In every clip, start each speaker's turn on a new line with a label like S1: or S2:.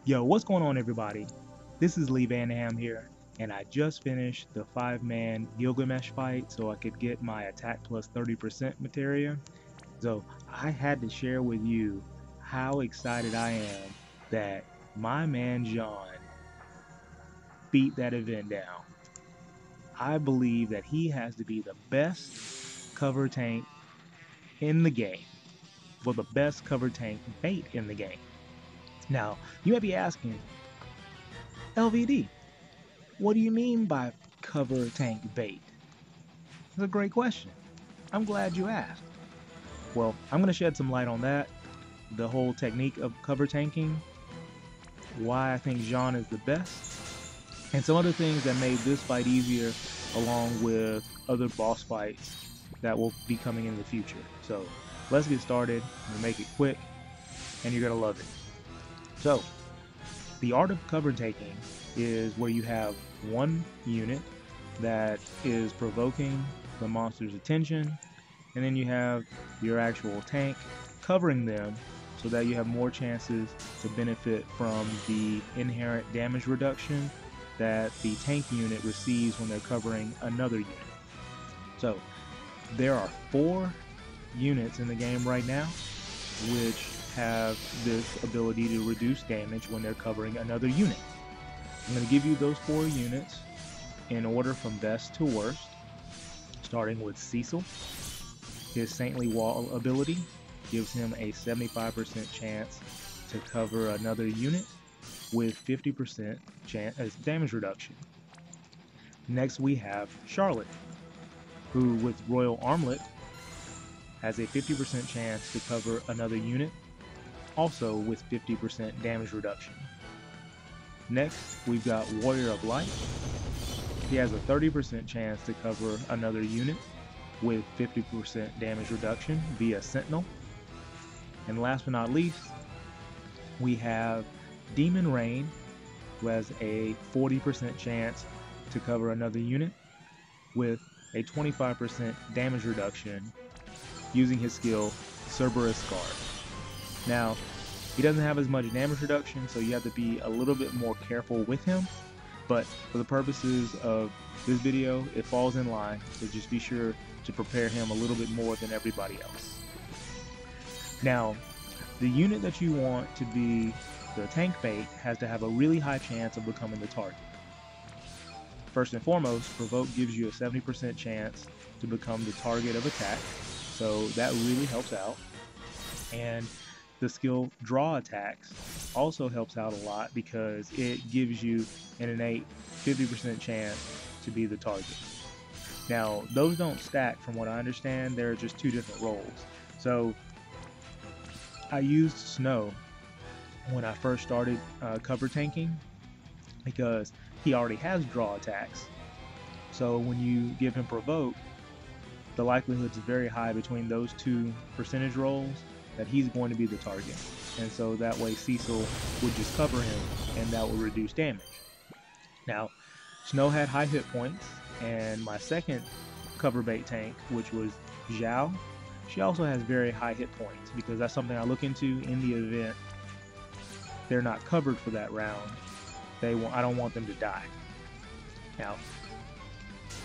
S1: Yo, what's going on, everybody? This is Lee Vanham here, and I just finished the 5-man Gilgamesh fight so I could get my attack plus 30% materia. So I had to share with you how excited I am that my man John beat that event down. I believe that he has to be the best cover tank in the game, well, the best cover tank bait in the game. Now, you may be asking, LVD, what do you mean by cover tank bait? That's a great question. I'm glad you asked. Well, I'm going to shed some light on that, the whole technique of cover tanking, why I think Jean is the best, and some other things that made this fight easier along with other boss fights that will be coming in the future. So let's get started. We'll make it quick, and you're going to love it. So, the art of cover taking is where you have one unit that is provoking the monster's attention, and then you have your actual tank covering them so that you have more chances to benefit from the inherent damage reduction that the tank unit receives when they're covering another unit. So there are 4 units in the game right now which have this ability to reduce damage when they're covering another unit. I'm going to give you those 4 units in order from best to worst, starting with Cecil. His Saintly Wall ability gives him a 75% chance to cover another unit with 50% chance as damage reduction. Next we have Charlotte, who with Royal Armlet has a 50% chance to cover another unit, also with 50% damage reduction. Next, we've got Warrior of Light. He has a 30% chance to cover another unit with 50% damage reduction via Sentinel. And last but not least, we have Demon Rain, who has a 40% chance to cover another unit with a 25% damage reduction using his skill Cerberus Guard. Now, he doesn't have as much damage reduction, so you have to be a little bit more careful with him, but for the purposes of this video, it falls in line, so just be sure to prepare him a little bit more than everybody else. Now, the unit that you want to be the tank bait has to have a really high chance of becoming the target. First and foremost, Provoke gives you a 70% chance to become the target of attack, so that really helps out. And the skill Draw Attacks also helps out a lot because it gives you an innate 50% chance to be the target. Now, those don't stack from what I understand, they're just 2 different roles. So, I used Snow when I first started cover tanking because he already has Draw Attacks. So when you give him Provoke, the likelihood is very high between those 2 percentage rolls that he's going to be the target. And so that way Cecil would just cover him and that would reduce damage. Now, Snow had high hit points, and my second cover bait tank, which was Zhao, she also has very high hit points because that's something I look into in the event. They're not covered for that round. I don't want them to die. Now,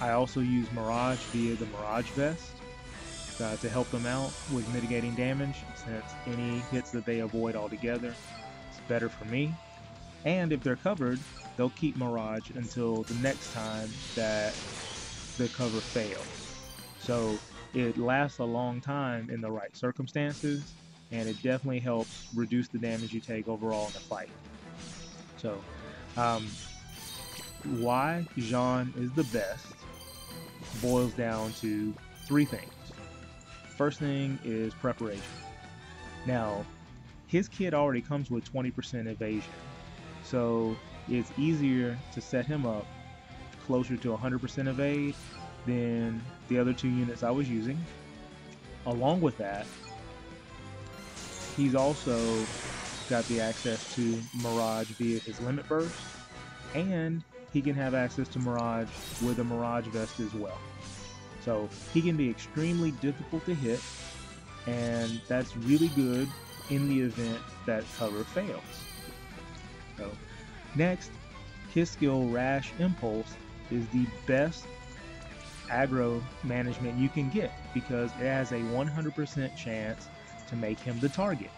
S1: I also use Mirage via the Mirage Vest to help them out with mitigating damage, since any hits that they avoid altogether is better for me. And if they're covered, they'll keep Mirage until the next time that the cover fails. So it lasts a long time in the right circumstances, and it definitely helps reduce the damage you take overall in the fight. So, why Jean is the best boils down to 3 things. First thing is preparation. Now, his kit already comes with 20% evasion, so it's easier to set him up closer to 100% evade than the other 2 units I was using. Along with that, he's also got the access to Mirage via his Limit Burst, and he can have access to Mirage with a Mirage Vest as well. So he can be extremely difficult to hit, and that's really good in the event that cover fails. So next, his skill Rash Impulse is the best aggro management you can get because it has a 100% chance to make him the target.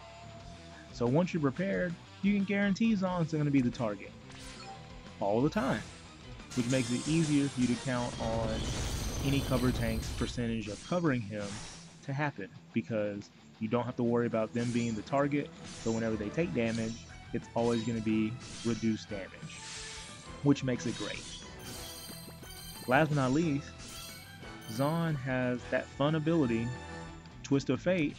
S1: So once you're prepared, you can guarantee Zon's going to be the target all the time, which makes it easier for you to count on any cover tank's percentage of covering him to happen because you don't have to worry about them being the target. So whenever they take damage, it's always going to be reduced damage, which makes it great. Last but not least, Zon has that fun ability, Twist of Fate,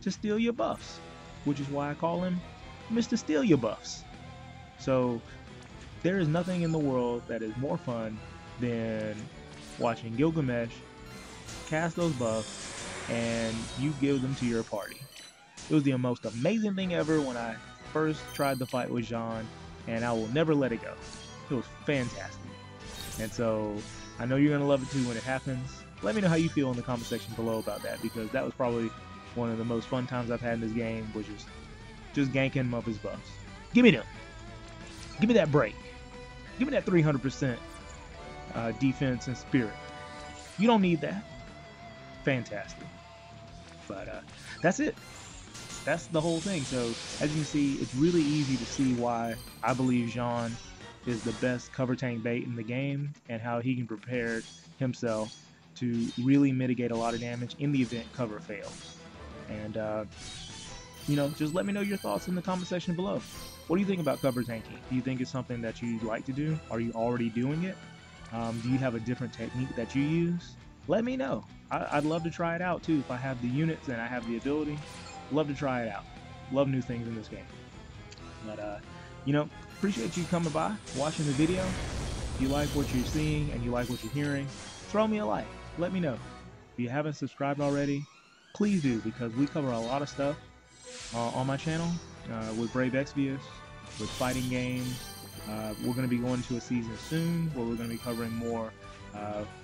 S1: to steal your buffs, which is why I call him Mr. Steal Your Buffs. So there is nothing in the world that is more fun than watching Gilgamesh cast those buffs and you give them to your party. It was the most amazing thing ever when I first tried the fight with Jean, and I will never let it go. It was fantastic. And so I know you're going to love it too when it happens. Let me know how you feel in the comment section below about that, because that was probably one of the most fun times I've had in this game, was just ganking him up his buffs. Give me them. Give me that break. Give me that 300% defense and spirit. You don't need that. Fantastic. But that's it. That's the whole thing. So as you can see, it's really easy to see why I believe Jean is the best cover tank bait in the game, and how he can prepare himself to really mitigate a lot of damage in the event cover fails. And you know, just let me know your thoughts in the comment section below. What do you think about cover tanking? Do you think it's something that you'd like to do? Are you already doing it? Do you have a different technique that you use? Let me know. I'd love to try it out too. If I have the units and I have the ability, love to try it out. Love new things in this game. But you know, appreciate you coming by, watching the video. If you like what you're seeing and you like what you're hearing, throw me a like. Let me know. If you haven't subscribed already, please do, because we cover a lot of stuff on my channel with Brave Exvius, with fighting games. We're going to be going to a season soon where we're going to be covering more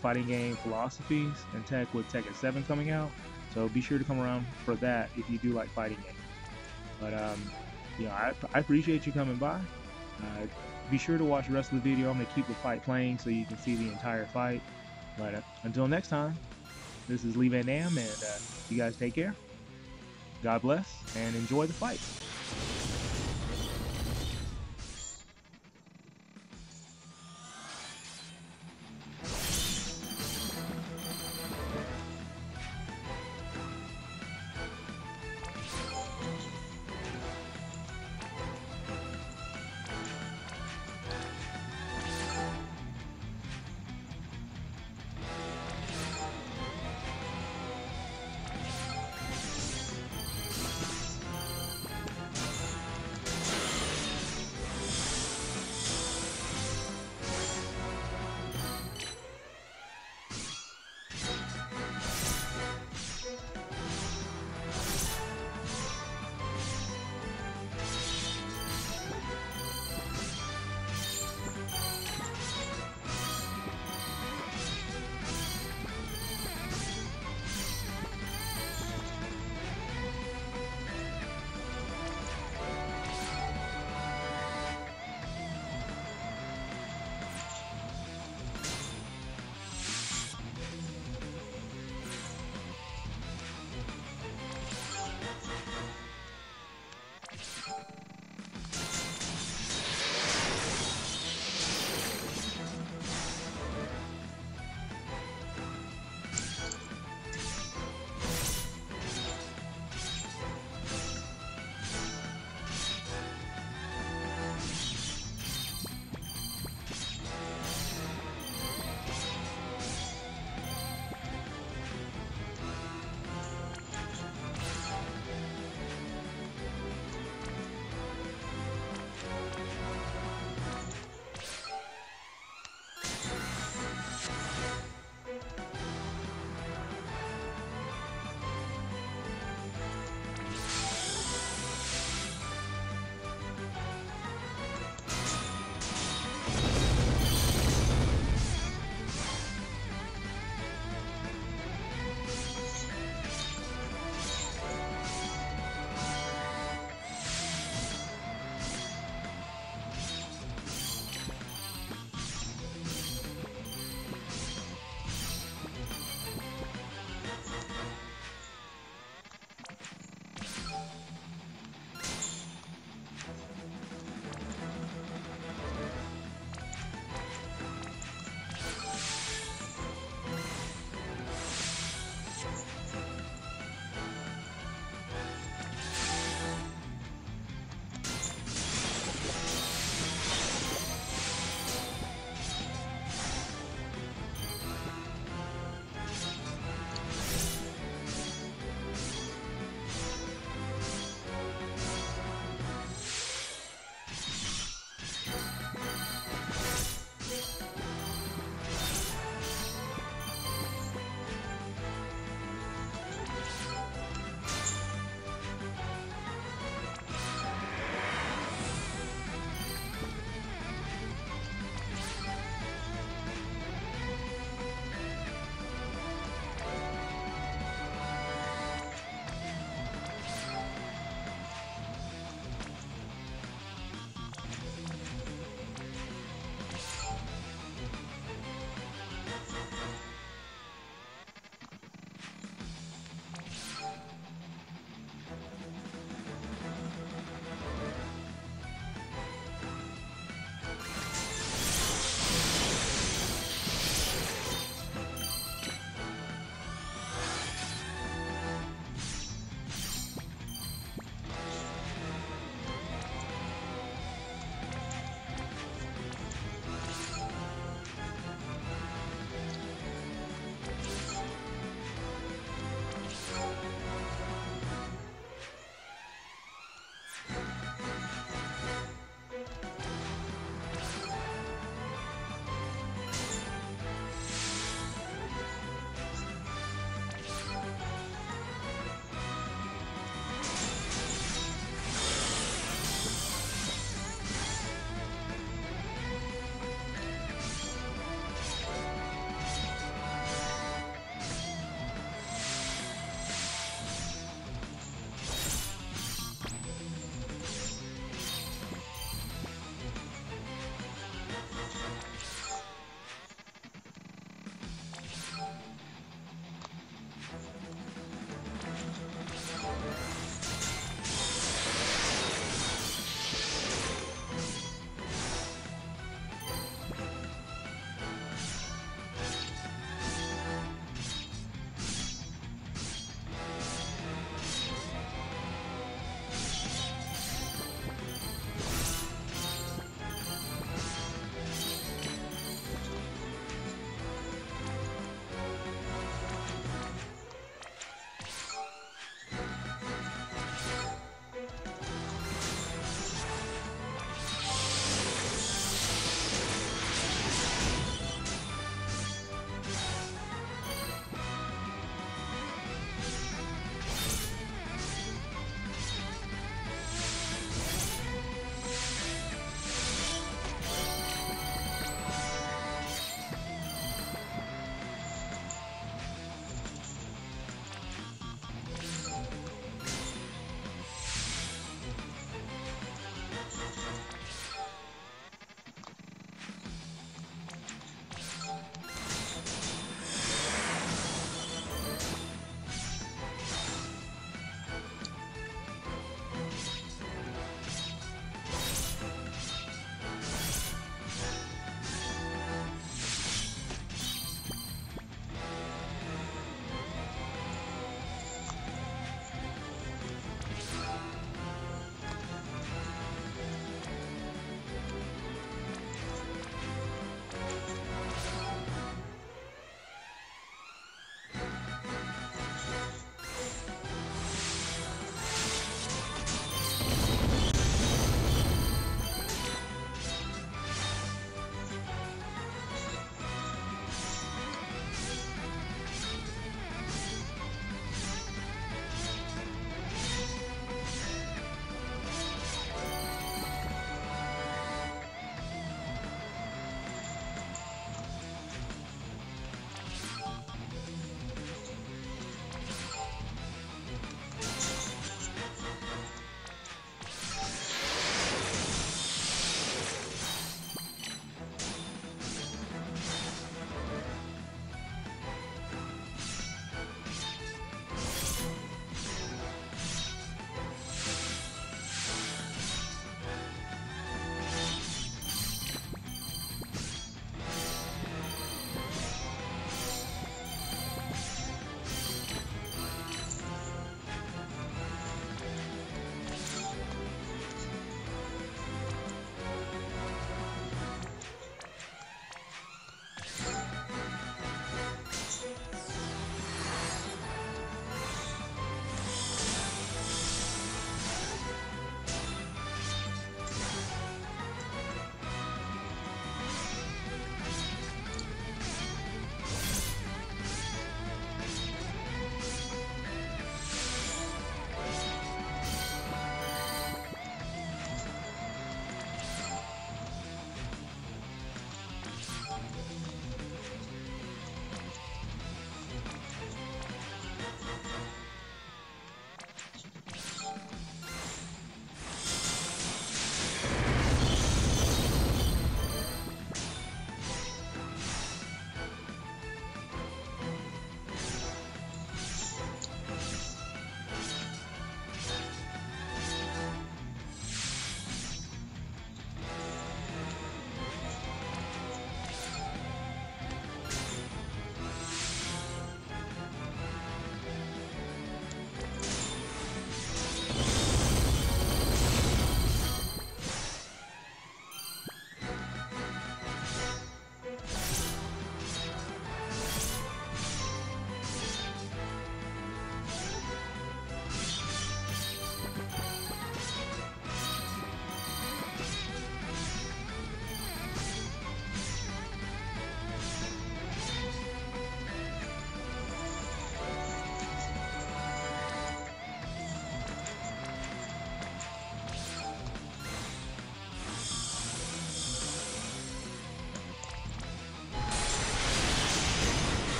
S1: fighting game philosophies and tech, with Tekken 7 coming out. So be sure to come around for that if you do like fighting games. But you know, I appreciate you coming by. Be sure to watch the rest of the video. I'm going to keep the fight playing so you can see the entire fight. But until next time, this is Lee Van Dam, and you guys take care. God bless, and enjoy the fight.